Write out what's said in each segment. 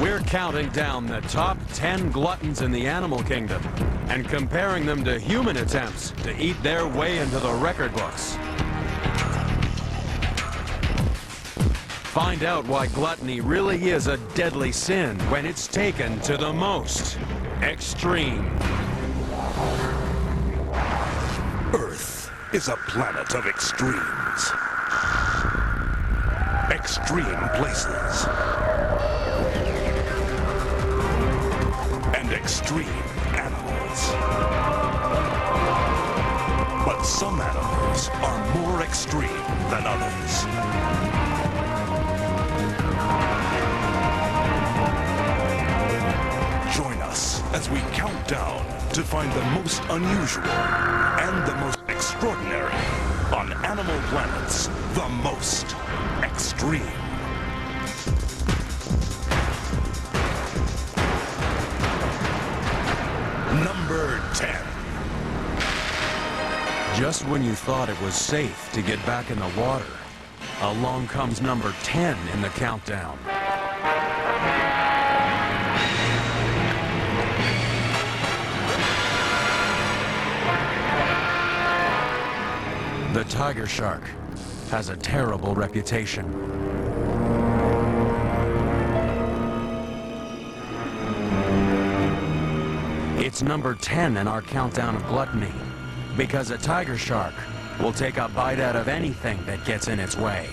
We're counting down the top 10 gluttons in the animal kingdom and comparing them to human attempts to eat their way into the record books. Find out why gluttony really is a deadly sin when it's taken to the most extreme. Earth is a planet of extremes. Extreme places. And extreme animals. But some animals are more extreme than others. Join us as we count down to find the most unusual and the most extraordinary on Animal Planet's The Most Extreme. Number 10. Just when you thought it was safe to get back in the water, along comes number 10 in the countdown. The tiger shark has a terrible reputation. It's number 10 in our countdown of gluttony, because a tiger shark will take a bite out of anything that gets in its way.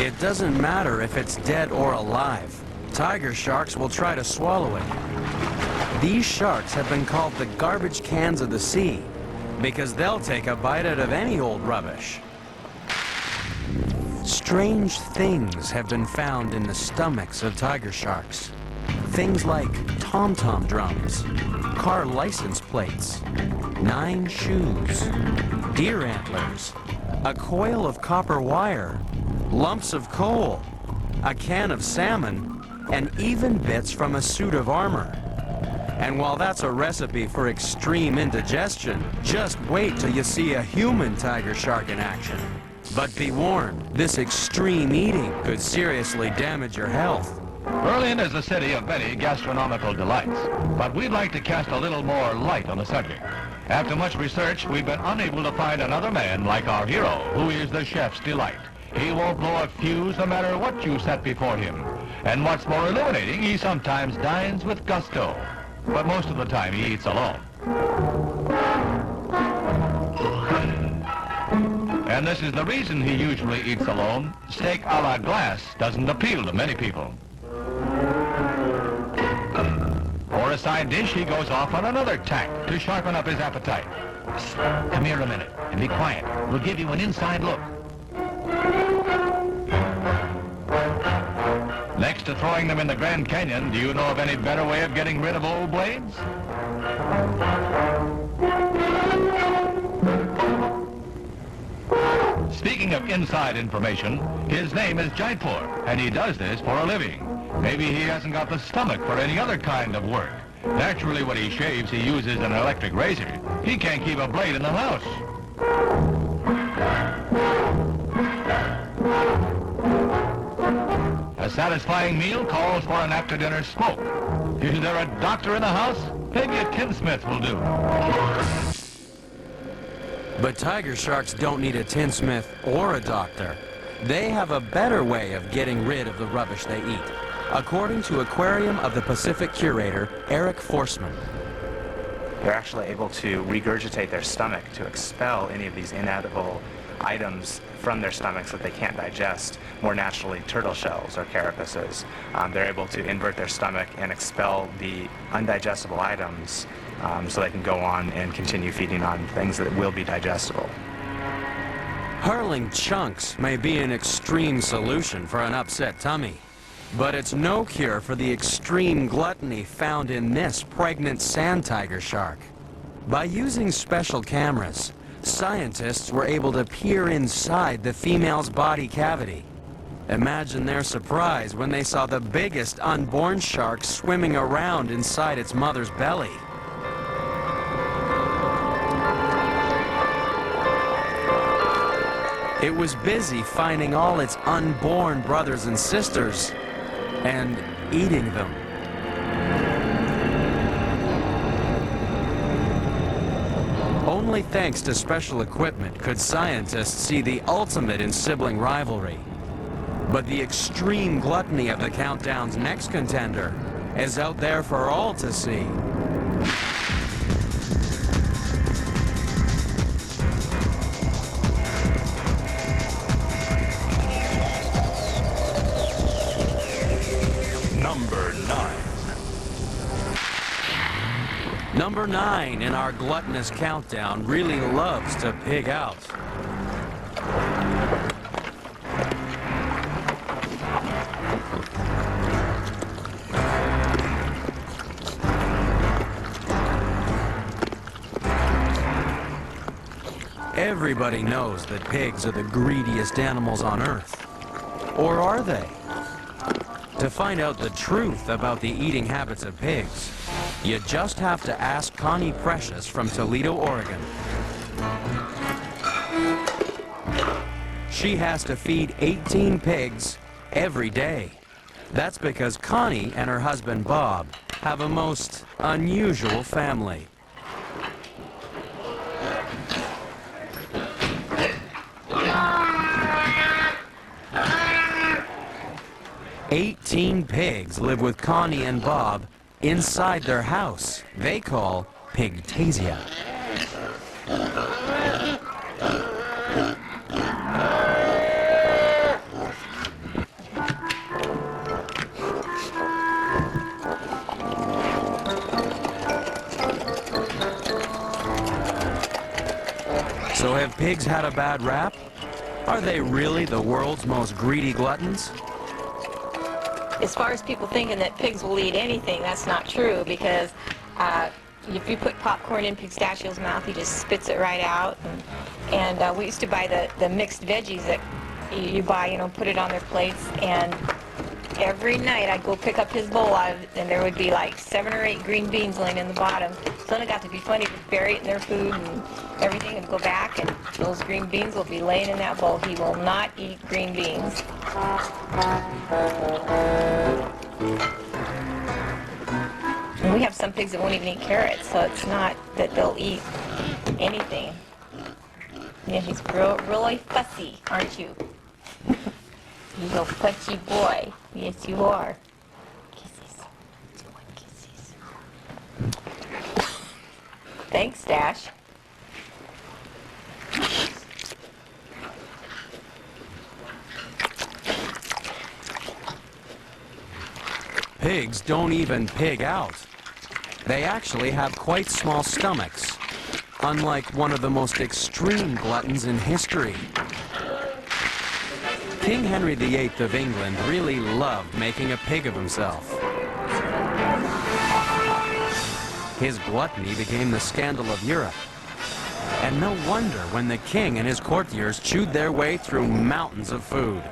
It doesn't matter if it's dead or alive. Tiger sharks will try to swallow it. These sharks have been called the garbage cans of the sea because they'll take a bite out of any old rubbish. Strange things have been found in the stomachs of tiger sharks. Things like tom-tom drums, car license plates, 9 shoes, deer antlers, a coil of copper wire, lumps of coal, a can of salmon, and even bits from a suit of armor. And while that's a recipe for extreme indigestion, just wait till you see a human tiger shark in action. But be warned, this extreme eating could seriously damage your health. Berlin is a city of many gastronomical delights, but we'd like to cast a little more light on the subject. After much research, we've been unable to find another man like our hero, who is the chef's delight. He won't blow a fuse no matter what you set before him. And what's more illuminating, he sometimes dines with gusto. But most of the time he eats alone. And this is the reason he usually eats alone. Steak a la glace doesn't appeal to many people. For a side dish, he goes off on another tack to sharpen up his appetite. Psst, come here a minute and be quiet. We'll give you an inside look. Next to throwing them in the Grand Canyon, do you know of any better way of getting rid of old blades? Speaking of inside information, his name is Jaipur, and he does this for a living. Maybe he hasn't got the stomach for any other kind of work. Naturally, when he shaves, he uses an electric razor. He can't keep a blade in the house. A satisfying meal calls for an after-dinner smoke. Is there a doctor in the house? Maybe a tinsmith will do. But tiger sharks don't need a tinsmith or a doctor. They have a better way of getting rid of the rubbish they eat, according to Aquarium of the Pacific curator Eric Forsman. They're actually able to regurgitate their stomach to expel any of these inedible items from their stomachs that they can't digest, more naturally turtle shells or carapaces. They're able to invert their stomach and expel the undigestible items so they can go on and continue feeding on things that will be digestible. Hurling chunks may be an extreme solution for an upset tummy, but it's no cure for the extreme gluttony found in this pregnant sand tiger shark. By using special cameras, scientists were able to peer inside the female's body cavity. Imagine their surprise when they saw the biggest unborn shark swimming around inside its mother's belly. It was busy finding all its unborn brothers and sisters and eating them. Only thanks to special equipment could scientists see the ultimate in sibling rivalry. But the extreme gluttony of the countdown's next contender is out there for all to see. Number 9 in our gluttonous countdown really loves to pig out. Everybody knows that pigs are the greediest animals on Earth. Or are they? To find out the truth about the eating habits of pigs, you just have to ask Connie Precious from Toledo, Oregon. She has to feed 18 pigs every day. That's because Connie and her husband Bob have a most unusual family. "18 pigs live with Connie and Bob inside their house they call Pigtasia. So have pigs had a bad rap? Are they really the world's most greedy gluttons? As far as people thinking that pigs will eat anything, that's not true, because if you put popcorn in Pistachio's mouth, he just spits it right out. And we used to buy the mixed veggies that you buy, you know, put it on their plates, and every night I'd go pick up his bowl out of it, and there would be like 7 or 8 green beans laying in the bottom. So then it got to be funny to bury it in their food and everything and go back, and those green beans will be laying in that bowl. He will not eat green beans. And we have some pigs that won't even eat carrots, so it's not that they'll eat anything. Yeah, he's really fussy, aren't you? You little fussy boy. Yes, you are. Kisses. Do you want kisses? Thanks, Dash. Pigs don't even pig out. They actually have quite small stomachs, unlike one of the most extreme gluttons in history. King Henry VIII of England really loved making a pig of himself. His gluttony became the scandal of Europe. And no wonder when the king and his courtiers chewed their way through mountains of food.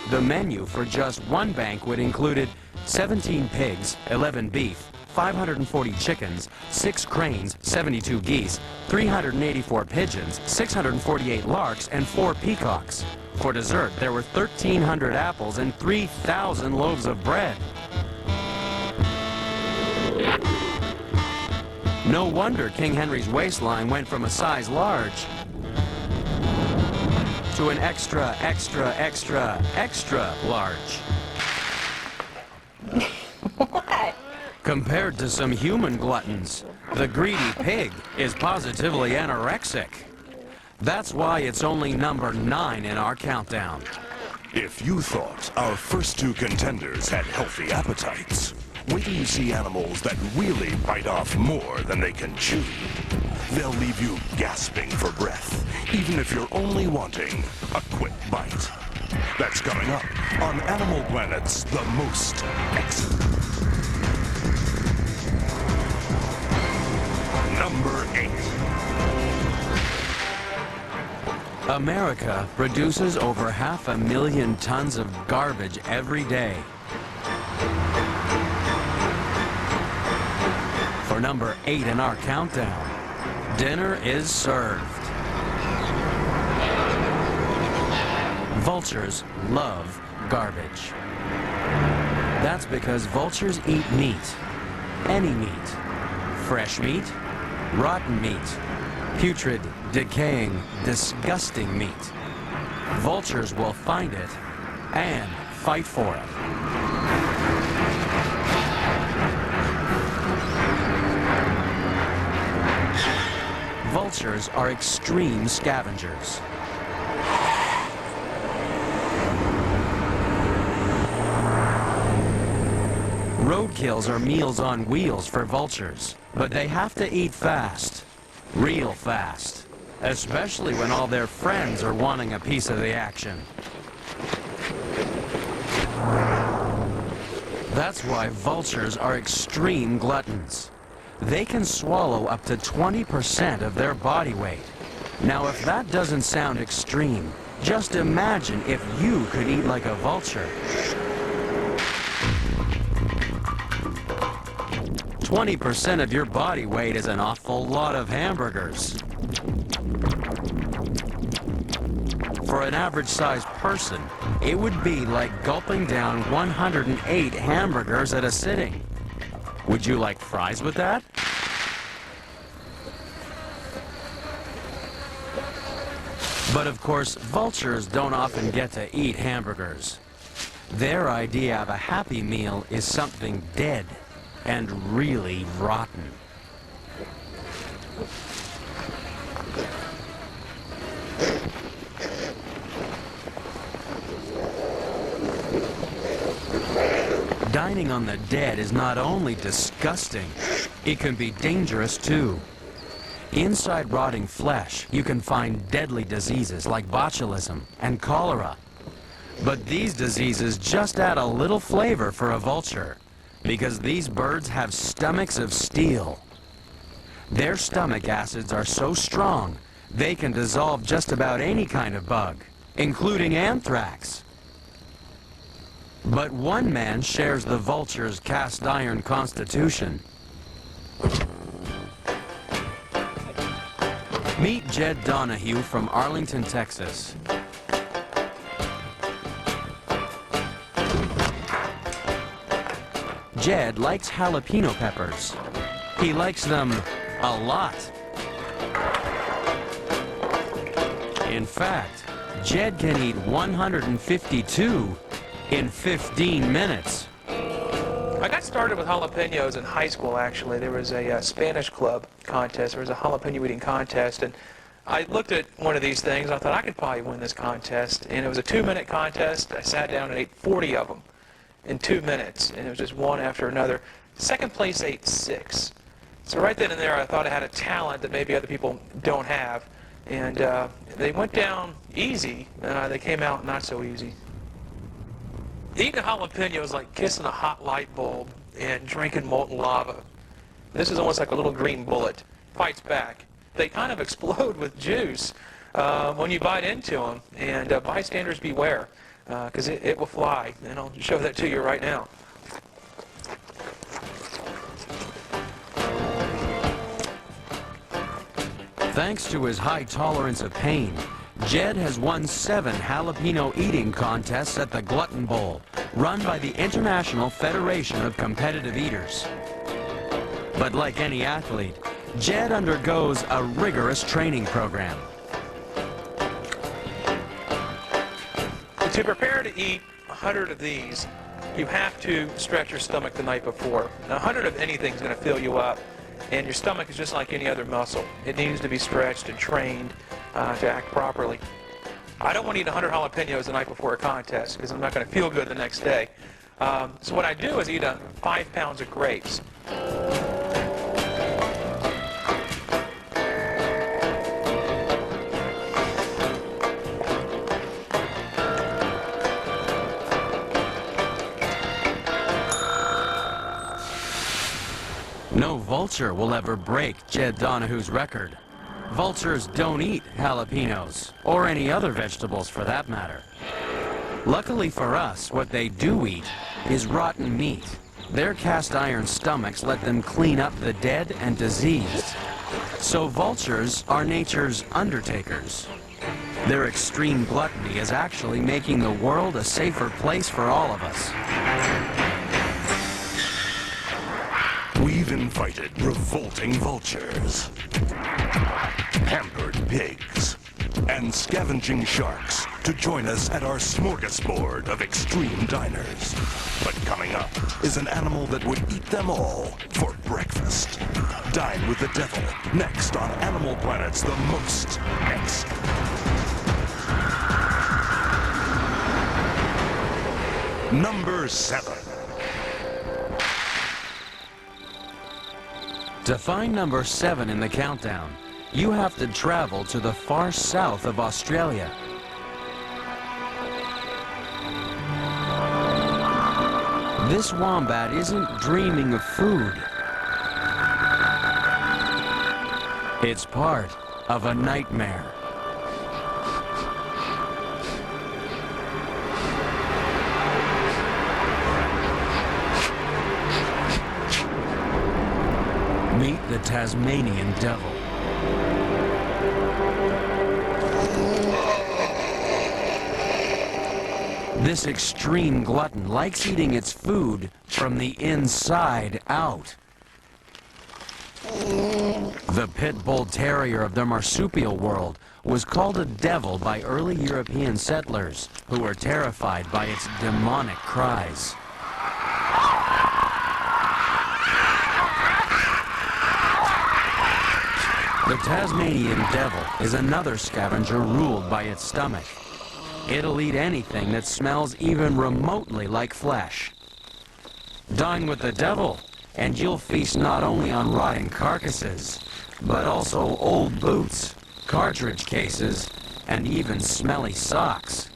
The menu for just one banquet included 17 pigs, 11 beef, 540 chickens, 6 cranes, 72 geese, 384 pigeons, 648 larks, and 4 peacocks. For dessert, there were 1,300 apples and 3,000 loaves of bread. No wonder King Henry's waistline went from a size large to an extra, extra, extra, extra large. What? Compared to some human gluttons, the greedy pig is positively anorexic. That's why it's only number 9 in our countdown. If you thought our first 2 contenders had healthy appetites, wait till you see animals that really bite off more than they can chew. They'll leave you gasping for breath, even if you're only wanting a quick bite. That's coming up on Animal Planet's The Most Excellent. Number 8. America produces over 500,000 tons of garbage every day. For number 8 in our countdown, dinner is served. Vultures love garbage. That's because vultures eat meat. Any meat. Fresh meat, rotten meat, putrid, decaying, disgusting meat. Vultures will find it and fight for it. Vultures are extreme scavengers. Roadkills are meals on wheels for vultures, but they have to eat fast, real fast, especially when all their friends are wanting a piece of the action. That's why vultures are extreme gluttons. They can swallow up to 20% of their body weight. Now, if that doesn't sound extreme, just imagine if you could eat like a vulture. 20% of your body weight is an awful lot of hamburgers. For an average-sized person, it would be like gulping down 108 hamburgers at a sitting. Would you like fries with that? But of course, vultures don't often get to eat hamburgers. Their idea of a happy meal is something dead and really rotten. Dining on the dead is not only disgusting, it can be dangerous too. Inside rotting flesh, you can find deadly diseases like botulism and cholera. But these diseases just add a little flavor for a vulture, because these birds have stomachs of steel. Their stomach acids are so strong, they can dissolve just about any kind of bug, including anthrax. But one man shares the vulture's cast iron constitution. Meet Jed Donahue from Arlington, Texas. Jed likes jalapeno peppers. He likes them a lot. In fact, Jed can eat 152 in 15 minutes. I got started with jalapenos in high school, actually. There was a Spanish club contest. There was a jalapeno eating contest, and I looked at one of these things. I thought I could probably win this contest, and it was a 2-minute contest. I sat down and ate 40 of them in 2 minutes, and it was just one after another. Second place ate 6. So right then and there, I thought I had a talent that maybe other people don't have, and they went down easy. They came out not so easy. Eating a jalapeno is like kissing a hot light bulb and drinking molten lava. This is almost like a little green bullet. Fights back. They kind of explode with juice when you bite into them, and bystanders beware, because it will fly. And I'll show that to you right now. Thanks to his high tolerance of pain, Jed has won 7 jalapeno eating contests at the Glutton Bowl, run by the International Federation of Competitive Eaters. But like any athlete, Jed undergoes a rigorous training program. To prepare to eat 100 of these, you have to stretch your stomach the night before. Now, 100 of anything is going to fill you up, and your stomach is just like any other muscle. It needs to be stretched and trained to act properly. I don't want to eat 100 jalapenos the night before a contest because I'm not going to feel good the next day. So what I do is eat 5 pounds of grapes. No vulture will ever break Jed Donahue's record. Vultures don't eat jalapenos, or any other vegetables for that matter. Luckily for us, what they do eat is rotten meat. Their cast iron stomachs let them clean up the dead and diseased. So vultures are nature's undertakers. Their extreme gluttony is actually making the world a safer place for all of us. We've invited revolting vultures, pampered pigs, and scavenging sharks to join us at our smorgasbord of extreme diners. But coming up is an animal that would eat them all for breakfast. Dine with the devil, next on Animal Planet's The Most Next. Number 7. To find number 7 in the countdown, you have to travel to the far south of Australia. This wombat isn't dreaming of food. It's part of a nightmare. Meet the Tasmanian devil. This extreme glutton likes eating its food from the inside out. The pit bull terrier of the marsupial world was called a devil by early European settlers who were terrified by its demonic cries. The Tasmanian devil is another scavenger ruled by its stomach. It'll eat anything that smells even remotely like flesh. Dine with the devil, and you'll feast not only on rotting carcasses, but also old boots, cartridge cases, and even smelly socks.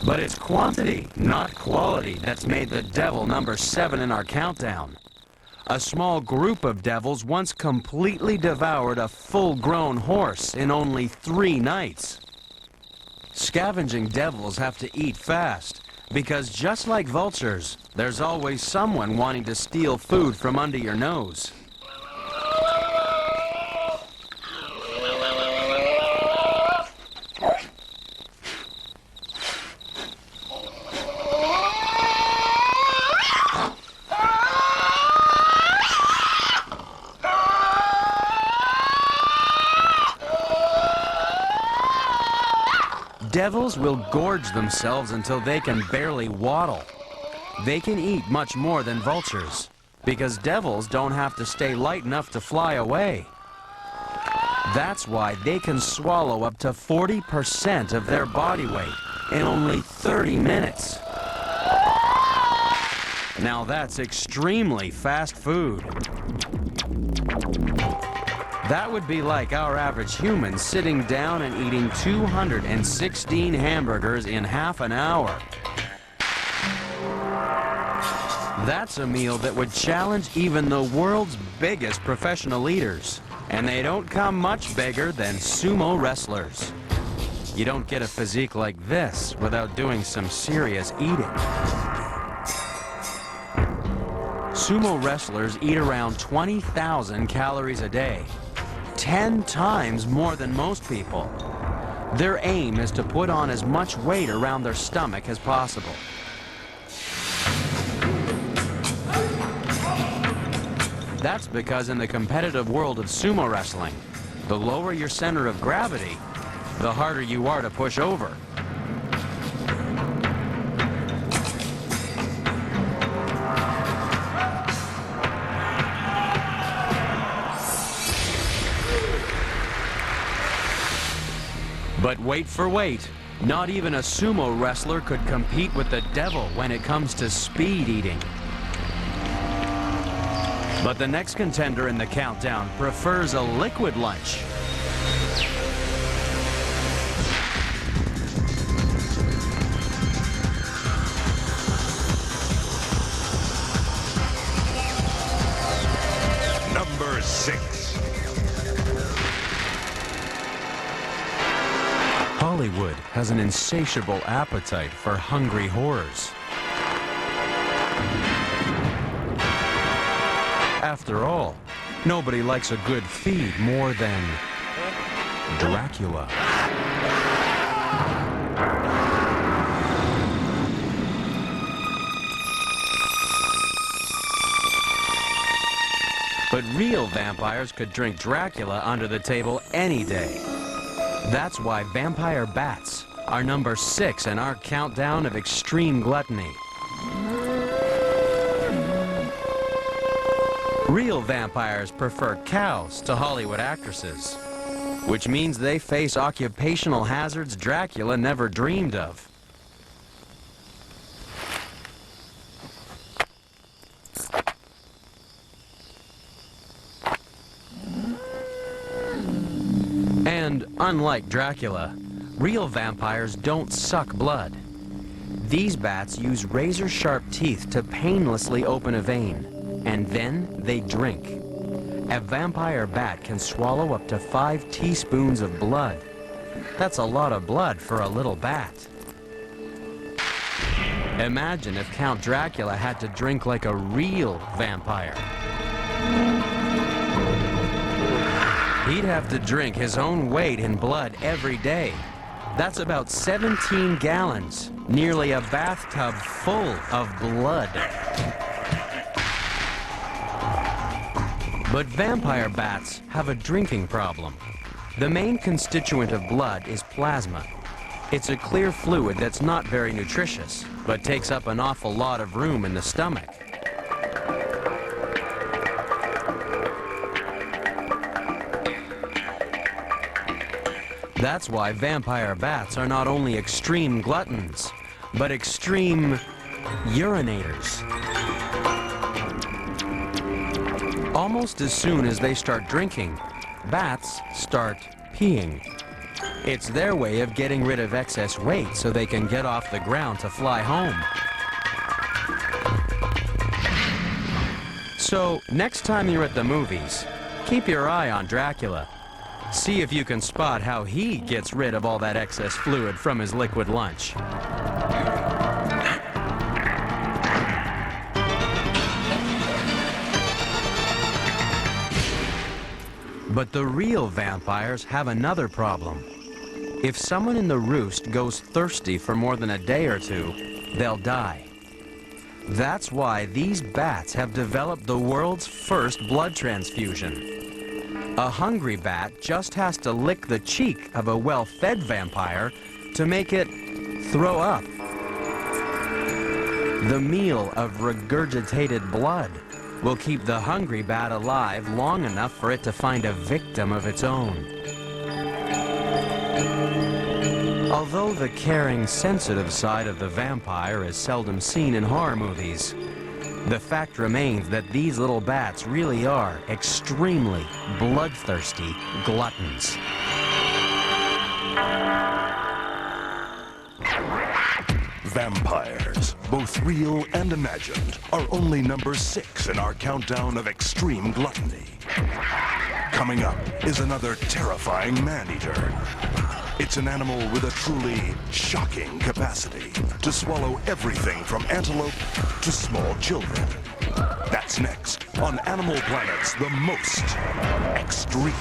But it's quantity, not quality, that's made the devil number 7 in our countdown. A small group of devils once completely devoured a full-grown horse in only 3 nights. Scavenging devils have to eat fast, because just like vultures, there's always someone wanting to steal food from under your nose. Devils will gorge themselves until they can barely waddle. They can eat much more than vultures, because devils don't have to stay light enough to fly away. That's why they can swallow up to 40% of their body weight in only 30 minutes. Now that's extremely fast food. That would be like our average human sitting down and eating 216 hamburgers in half an hour. That's a meal that would challenge even the world's biggest professional eaters. And they don't come much bigger than sumo wrestlers. You don't get a physique like this without doing some serious eating. Sumo wrestlers eat around 20,000 calories a day. 10 times more than most people. Their aim is to put on as much weight around their stomach as possible. That's because in the competitive world of sumo wrestling, the lower your center of gravity, the harder you are to push over. But wait for weight. Not even a sumo wrestler could compete with the devil when it comes to speed eating. But the next contender in the countdown prefers a liquid lunch. has an insatiable appetite for hungry horrors. After all, nobody likes a good feed more than Dracula. But real vampires could drink Dracula under the table any day. That's why vampire bats are number 6 in our countdown of extreme gluttony. Real vampires prefer cows to Hollywood actresses, which means they face occupational hazards Dracula never dreamed of. And unlike Dracula, real vampires don't suck blood. These bats use razor-sharp teeth to painlessly open a vein, and then they drink. A vampire bat can swallow up to 5 teaspoons of blood. That's a lot of blood for a little bat. Imagine if Count Dracula had to drink like a real vampire. He'd have to drink his own weight in blood every day. That's about 17 gallons, nearly a bathtub full of blood. But vampire bats have a drinking problem. The main constituent of blood is plasma. It's a clear fluid that's not very nutritious, but takes up an awful lot of room in the stomach. That's why vampire bats are not only extreme gluttons, but extreme urinators. Almost as soon as they start drinking, bats start peeing. It's their way of getting rid of excess weight so they can get off the ground to fly home. So, next time you're at the movies, keep your eye on Dracula. See if you can spot how he gets rid of all that excess fluid from his liquid lunch. But the real vampires have another problem. If someone in the roost goes thirsty for more than a day or two, they'll die. That's why these bats have developed the world's first blood transfusion. A hungry bat just has to lick the cheek of a well-fed vampire to make it throw up. The meal of regurgitated blood will keep the hungry bat alive long enough for it to find a victim of its own. Although the caring, sensitive side of the vampire is seldom seen in horror movies, the fact remains that these little bats really are extremely bloodthirsty gluttons. Vampires, both real and imagined, are only number 6 in our countdown of extreme gluttony. Coming up is another terrifying man-eater. It's an animal with a truly shocking capacity to swallow everything from antelope to small children. That's next on Animal Planet's The Most Extreme.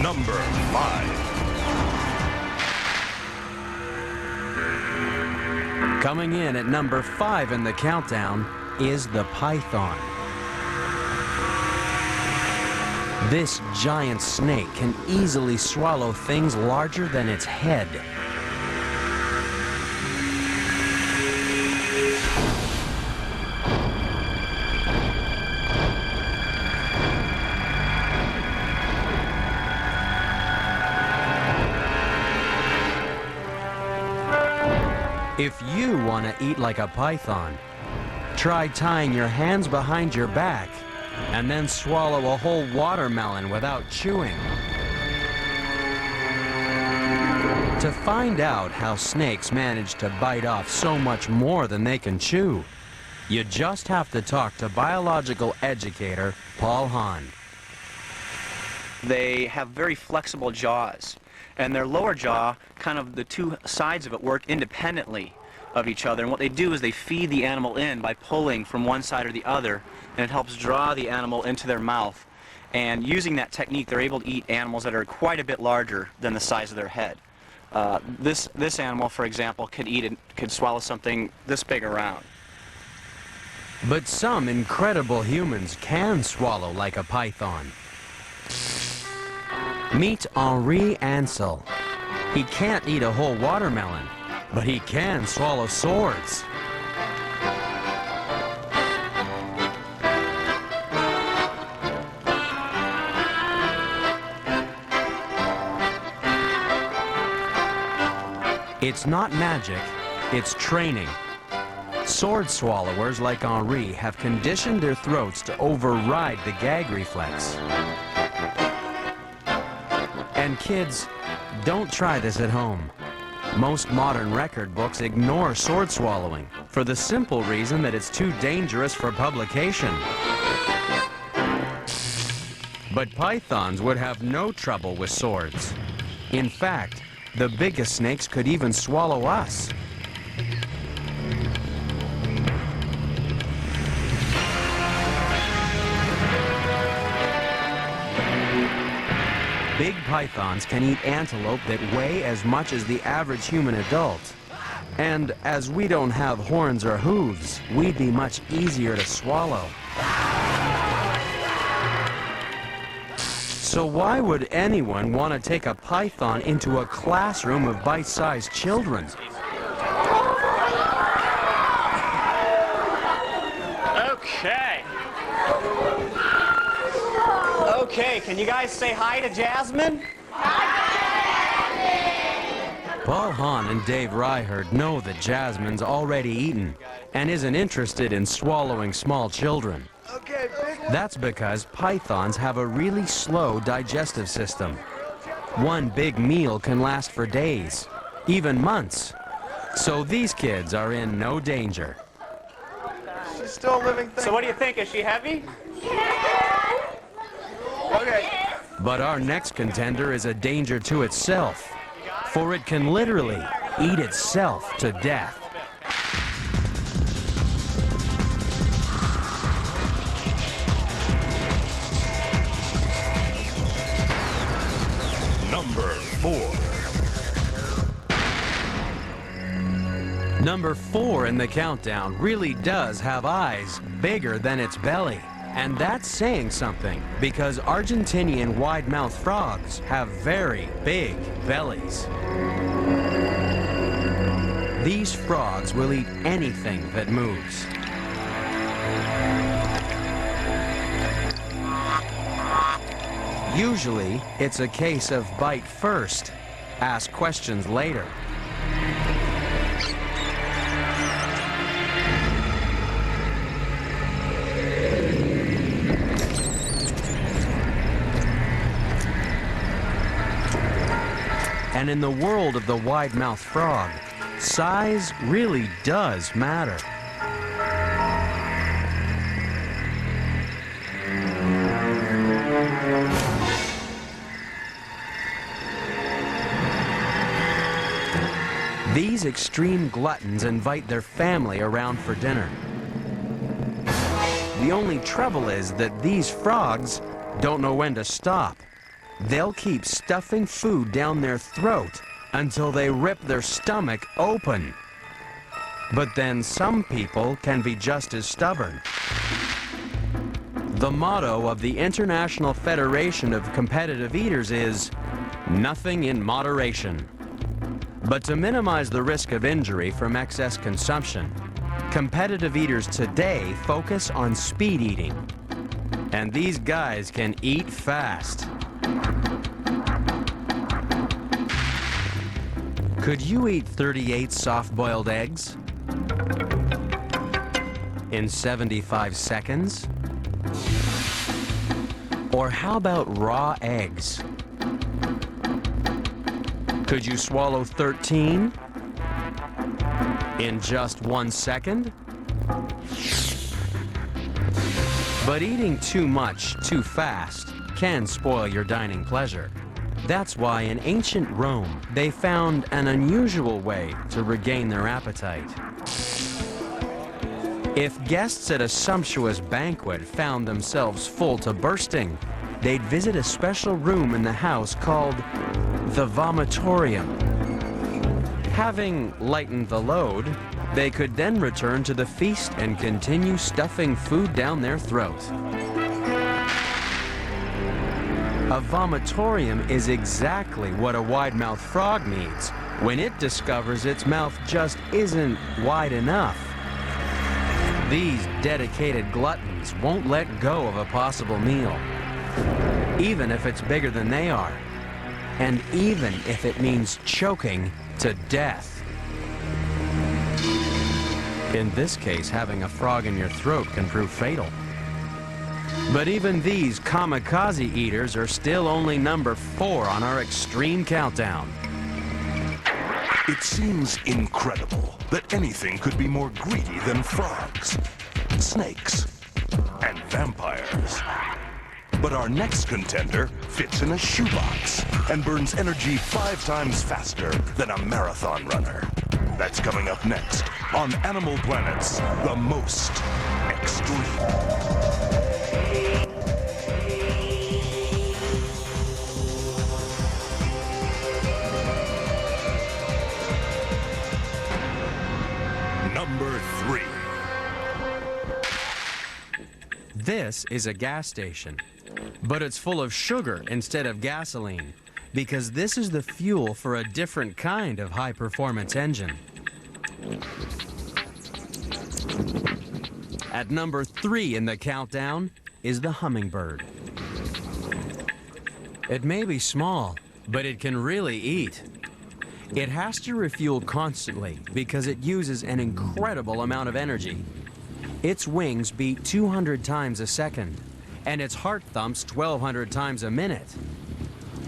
Number 5. Coming in at number 5 in the countdown is the python. This giant snake can easily swallow things larger than its head. If you want to eat like a python, try tying your hands behind your back and then swallow a whole watermelon without chewing. To find out how snakes manage to bite off so much more than they can chew, you just have to talk to biological educator Paul Hahn. they have very flexible jaws. And their lower jaw, kind of the two sides of it, work independently of each other. And what they do is they feed the animal in by pulling from one side or the other, and it helps draw the animal into their mouth. And using that technique, they're able to eat animals that are quite a bit larger than the size of their head. This animal, for example, could swallow something this big around. But some incredible humans can swallow like a python. Meet Henri Ansel. He can't eat a whole watermelon, but he can swallow swords. It's not magic, it's training. Sword swallowers like Henri have conditioned their throats to override the gag reflex. And kids, don't try this at home. Most modern record books ignore sword swallowing for the simple reason that it's too dangerous for publication. But pythons would have no trouble with swords. In fact, the biggest snakes could even swallow us. Big pythons can eat antelope that weigh as much as the average human adult. And as we don't have horns or hooves, we'd be much easier to swallow. So why would anyone want to take a python into a classroom of bite-sized children? Okay, can you guys say hi to Jasmine? Paul Hahn and Dave Ryherd know that Jasmine's already eaten and isn't interested in swallowing small children. That's because pythons have a really slow digestive system. One big meal can last for days, even months. So these kids are in no danger. She's still a living thing. So what do you think? Is she heavy? Okay. But our next contender is a danger to itself, for it can literally eat itself to death. Number 4. Number 4 in the countdown really does have eyes bigger than its belly. And that's saying something, because Argentinian wide-mouthed frogs have very big bellies. These frogs will eat anything that moves. Usually, it's a case of bite first, ask questions later. And in the world of the wide-mouthed frog, size really does matter. These extreme gluttons invite their family around for dinner. The only trouble is that these frogs don't know when to stop. They'll keep stuffing food down their throat until they rip their stomach open. But then some people can be just as stubborn. The motto of the International Federation of Competitive Eaters is, "Nothing in moderation." But to minimize the risk of injury from excess consumption, competitive eaters today focus on speed eating. And these guys can eat fast. Could you eat 38 soft-boiled eggs in 75 seconds? Or how about raw eggs? Could you swallow 13 in just 1 second? But eating too much too fast can spoil your dining pleasure. That's why in ancient Rome, they found an unusual way to regain their appetite. If guests at a sumptuous banquet found themselves full to bursting, they'd visit a special room in the house called the vomitorium. Having lightened the load, they could then return to the feast and continue stuffing food down their throat. A vomitorium is exactly what a wide-mouthed frog needs when it discovers its mouth just isn't wide enough. These dedicated gluttons won't let go of a possible meal, even if it's bigger than they are, and even if it means choking to death. In this case, having a frog in your throat can prove fatal. But even these kamikaze eaters are still only number 4 on our extreme countdown. It seems incredible that anything could be more greedy than frogs, snakes, and vampires. But our next contender fits in a shoebox and burns energy 5 times faster than a marathon runner. That's coming up next on Animal Planet's The Most Extreme. Number 3. This is a gas station, but it's full of sugar instead of gasoline, because this is the fuel for a different kind of high-performance engine. At number 3 in the countdown is the hummingbird. It may be small, but it can really eat. It has to refuel constantly because it uses an incredible amount of energy. Its wings beat 200 times a second, and its heart thumps 1,200 times a minute.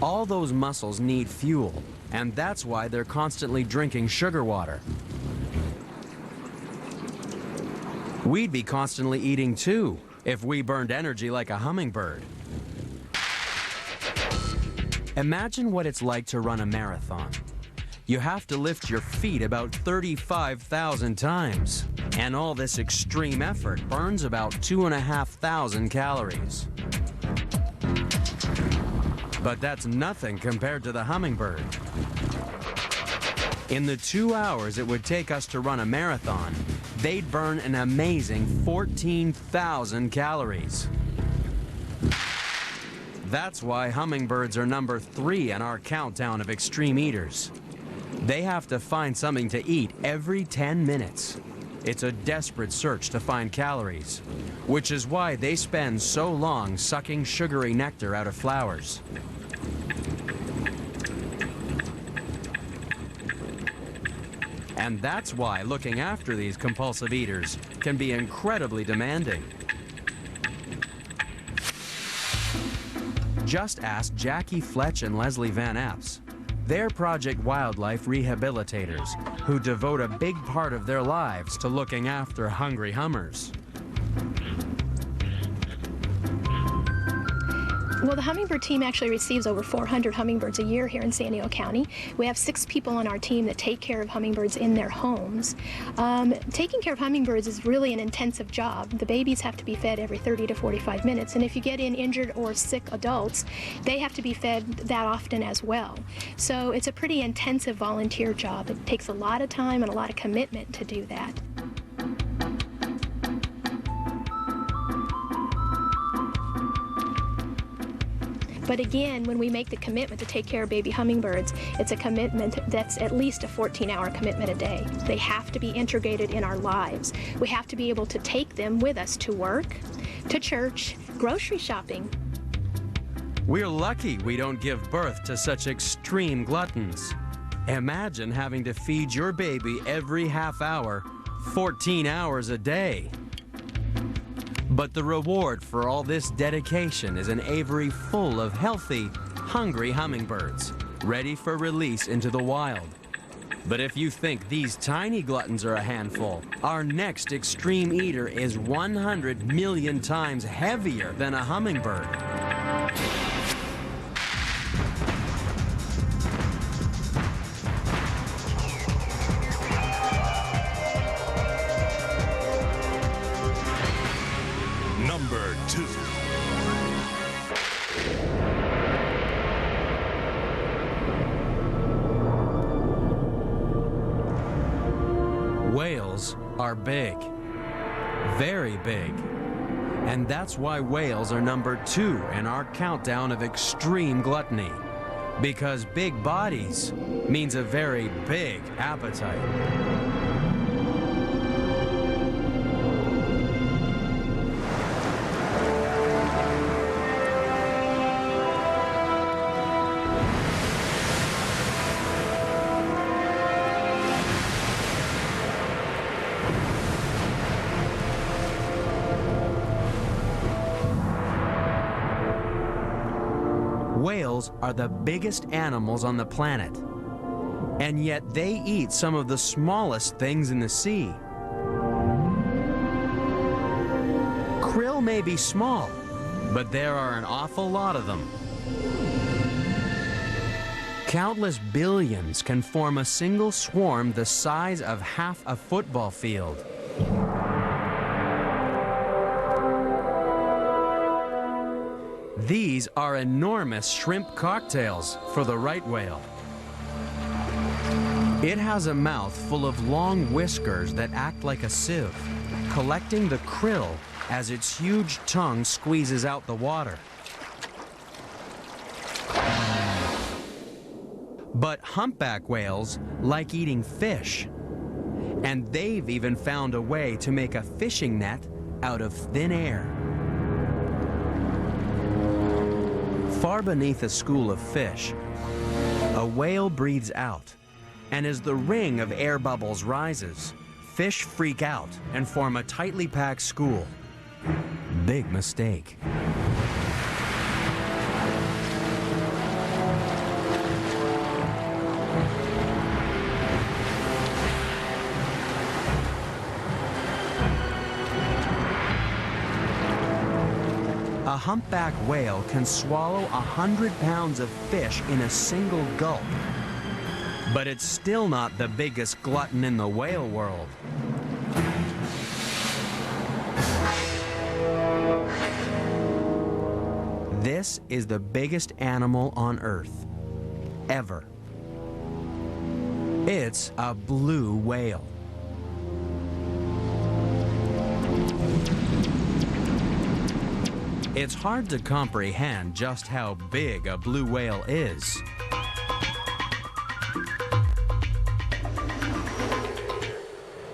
All those muscles need fuel, and that's why they're constantly drinking sugar water. We'd be constantly eating too if we burned energy like a hummingbird. Imagine what it's like to run a marathon. You have to lift your feet about 35,000 times, and all this extreme effort burns about 2,500 calories. But that's nothing compared to the hummingbird. In the 2 hours it would take us to run a marathon, they'd burn an amazing 14,000 calories. That's why hummingbirds are number 3 in our countdown of extreme eaters. They have to find something to eat every 10 minutes. It's a desperate search to find calories, which is why they spend so long sucking sugary nectar out of flowers. And that's why looking after these compulsive eaters can be incredibly demanding. Just ask Jackie Fletch and Leslie Van Epps. They're Project Wildlife rehabilitators who devote a big part of their lives to looking after hungry hummers. Well, the hummingbird team actually receives over 400 hummingbirds a year here in San Diego County. We have 6 people on our team that take care of hummingbirds in their homes. Taking care of hummingbirds is really an intensive job. The babies have to be fed every 30 to 45 minutes, and if you get in injured or sick adults, they have to be fed that often as well. So it's a pretty intensive volunteer job. It takes a lot of time and a lot of commitment to do that. But again, when we make the commitment to take care of baby hummingbirds, it's a commitment that's at least a 14-hour commitment a day. They have to be integrated in our lives. We have to be able to take them with us to work, to church, grocery shopping. We're lucky we don't give birth to such extreme gluttons. Imagine having to feed your baby every half hour, 14 hours a day. But the reward for all this dedication is an aviary full of healthy, hungry hummingbirds, ready for release into the wild. But if you think these tiny gluttons are a handful, our next extreme eater is 100 million times heavier than a hummingbird. are big. Very big. And that's why whales are number 2 in our countdown of extreme gluttony. Because big bodies means a very big appetite. Whales are the biggest animals on the planet, and yet they eat some of the smallest things in the sea. Krill may be small, but there are an awful lot of them. Countless billions can form a single swarm the size of half a football field. These are enormous shrimp cocktails for the right whale. It has a mouth full of long whiskers that act like a sieve, collecting the krill as its huge tongue squeezes out the water. But humpback whales like eating fish, and they've even found a way to make a fishing net out of thin air. Far beneath a school of fish, a whale breathes out, and as the ring of air bubbles rises, fish freak out and form a tightly packed school. Big mistake. A humpback whale can swallow 100 pounds of fish in a single gulp. But it's still not the biggest glutton in the whale world. This is the biggest animal on Earth, ever. It's a blue whale. It's hard to comprehend just how big a blue whale is.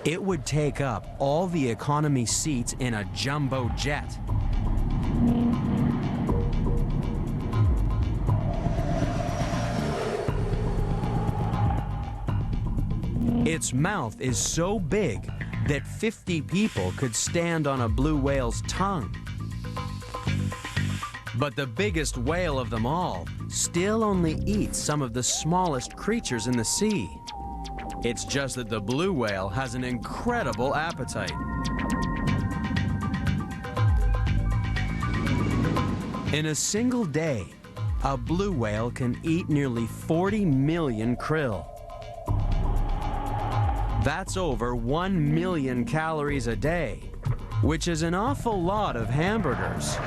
It would take up all the economy seats in a jumbo jet. Its mouth is so big that 50 people could stand on a blue whale's tongue. But the biggest whale of them all still only eats some of the smallest creatures in the sea. It's just that the blue whale has an incredible appetite. In a single day, a blue whale can eat nearly 40 million krill. That's over 1 million calories a day, which is an awful lot of hamburgers.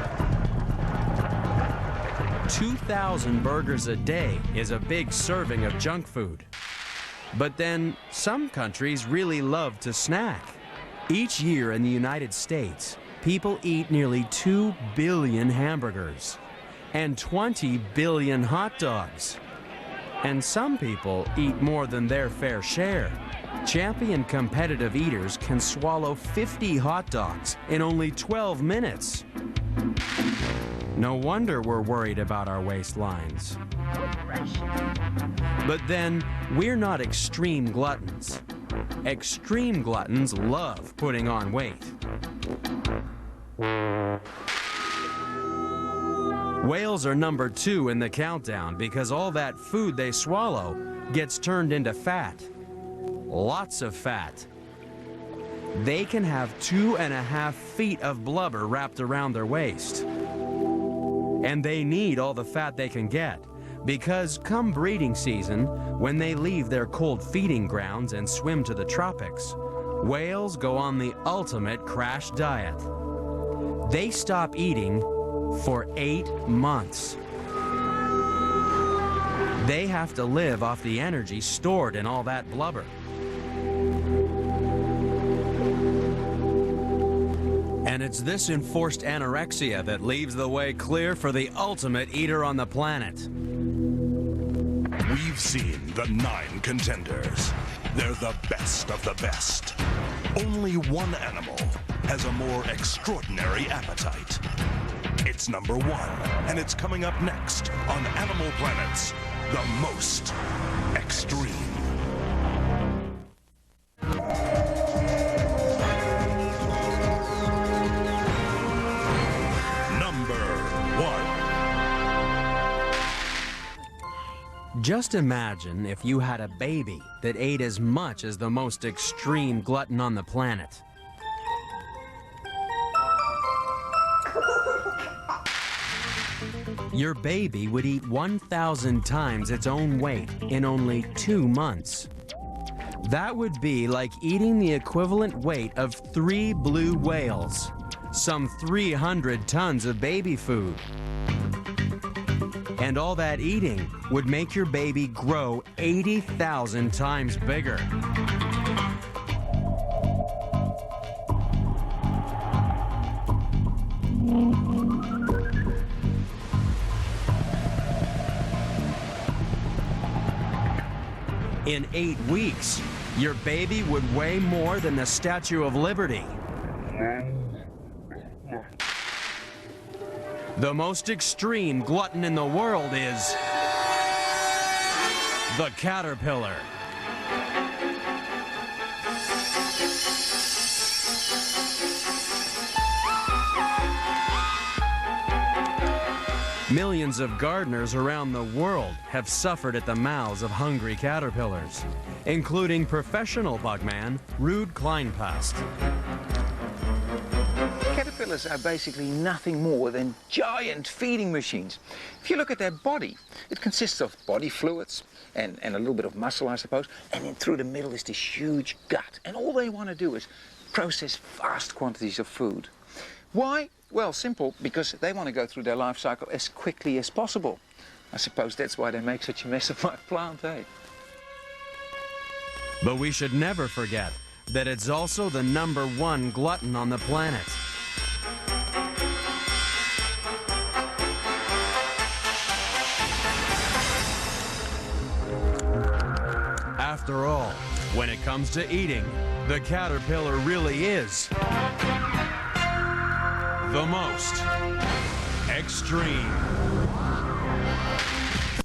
2,000 burgers a day is a big serving of junk food. But then, some countries really love to snack. Each year in the United States, people eat nearly 2 billion hamburgers and 20 billion hot dogs. And some people eat more than their fair share. Champion competitive eaters can swallow 50 hot dogs in only 12 minutes. No wonder we're worried about our waistlines. But then, we're not extreme gluttons. Extreme gluttons love putting on weight. Whales are number 2 in the countdown because all that food they swallow gets turned into fat. Lots of fat. They can have 2.5 feet of blubber wrapped around their waist. And they need all the fat they can get, because come breeding season, when they leave their cold feeding grounds and swim to the tropics, whales go on the ultimate crash diet. They stop eating for 8 months. They have to live off the energy stored in all that blubber. And it's this enforced anorexia that leaves the way clear for the ultimate eater on the planet. We've seen the 9 contenders. They're the best of the best. Only one animal has a more extraordinary appetite. It's number 1, and it's coming up next on Animal Planet's The Most Extreme. Just imagine if you had a baby that ate as much as the most extreme glutton on the planet. Your baby would eat 1,000 times its own weight in only 2 months. That would be like eating the equivalent weight of 3 blue whales, some 300 tons of baby food. And all that eating would make your baby grow 80,000 times bigger. In 8 weeks, your baby would weigh more than the Statue of Liberty. The most extreme glutton in the world is the caterpillar. Millions of gardeners around the world have suffered at the mouths of hungry caterpillars, including professional bugman Ruud Kleinpast. Caterpillars are basically nothing more than giant feeding machines. If you look at their body, it consists of body fluids and a little bit of muscle, I suppose, and then through the middle is this huge gut. And all they want to do is process vast quantities of food. Why? Well, simple, because they want to go through their life cycle as quickly as possible. I suppose that's why they make such a mess of my plant, eh? But we should never forget that it's also the #1 glutton on the planet. After all, when it comes to eating, the caterpillar really is the most extreme.